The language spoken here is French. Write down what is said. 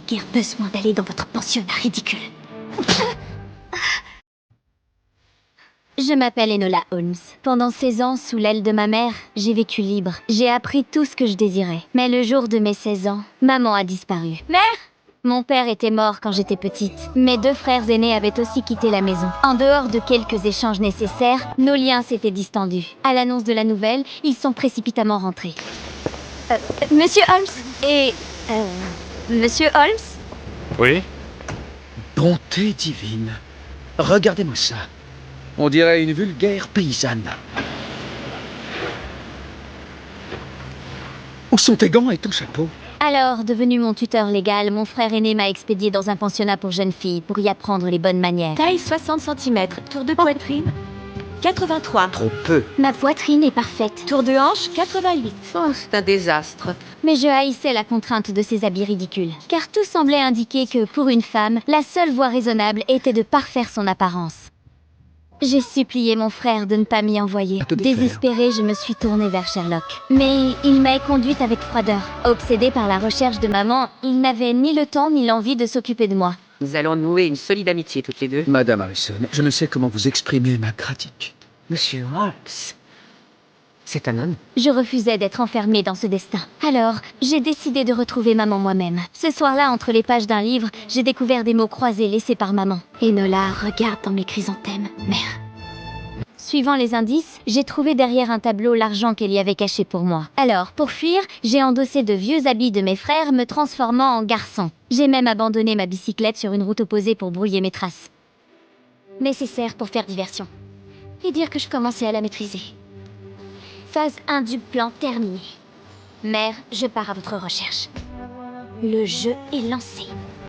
guère besoin d'aller dans votre pensionnat ridicule. Je m'appelle Enola Holmes. Pendant 16 ans, sous l'aile de ma mère, j'ai vécu libre. J'ai appris tout ce que je désirais. Mais le jour de mes 16 ans, maman a disparu. Mère! Mon père était mort quand j'étais petite. Mes 2 frères aînés avaient aussi quitté la maison. En dehors de quelques échanges nécessaires, nos liens s'étaient distendus. À l'annonce de la nouvelle, ils sont précipitamment rentrés. Monsieur Holmes et... Monsieur Holmes? Oui? Bonté divine. Regardez-moi ça. On dirait une vulgaire paysanne. Où sont tes gants et ton chapeau? Alors, devenu mon tuteur légal, mon frère aîné m'a expédié dans un pensionnat pour jeunes filles pour y apprendre les bonnes manières. Taille 60 cm, tour de poitrine 83. Trop peu. Ma poitrine est parfaite. Tour de hanche 88. Oh, c'est un désastre. Mais je haïssais la contrainte de ces habits ridicules. Car tout semblait indiquer que, pour une femme, la seule voie raisonnable était de parfaire son apparence. J'ai supplié mon frère de ne pas m'y envoyer. À te défaire. Désespérée, je me suis tournée vers Sherlock. Mais il m'a conduite avec froideur. Obsédé par la recherche de maman, il n'avait ni le temps ni l'envie de s'occuper de moi. Nous allons nouer une solide amitié toutes les deux. Madame Harrison, je ne sais comment vous exprimer ma gratitude. Monsieur Holmes, c'est un homme. Je refusais d'être enfermée dans ce destin. Alors, j'ai décidé de retrouver maman moi-même. Ce soir-là, entre les pages d'un livre, j'ai découvert des mots croisés laissés par maman. Enola, regarde dans mes chrysanthèmes, mère. Suivant les indices, j'ai trouvé derrière un tableau l'argent qu'elle y avait caché pour moi. Alors, pour fuir, j'ai endossé de vieux habits de mes frères, me transformant en garçon. J'ai même abandonné ma bicyclette sur une route opposée pour brouiller mes traces. Nécessaire pour faire diversion. Et dire que je commençais à la maîtriser. Phase 1 du plan terminée. Mère, je pars à votre recherche. Le jeu est lancé.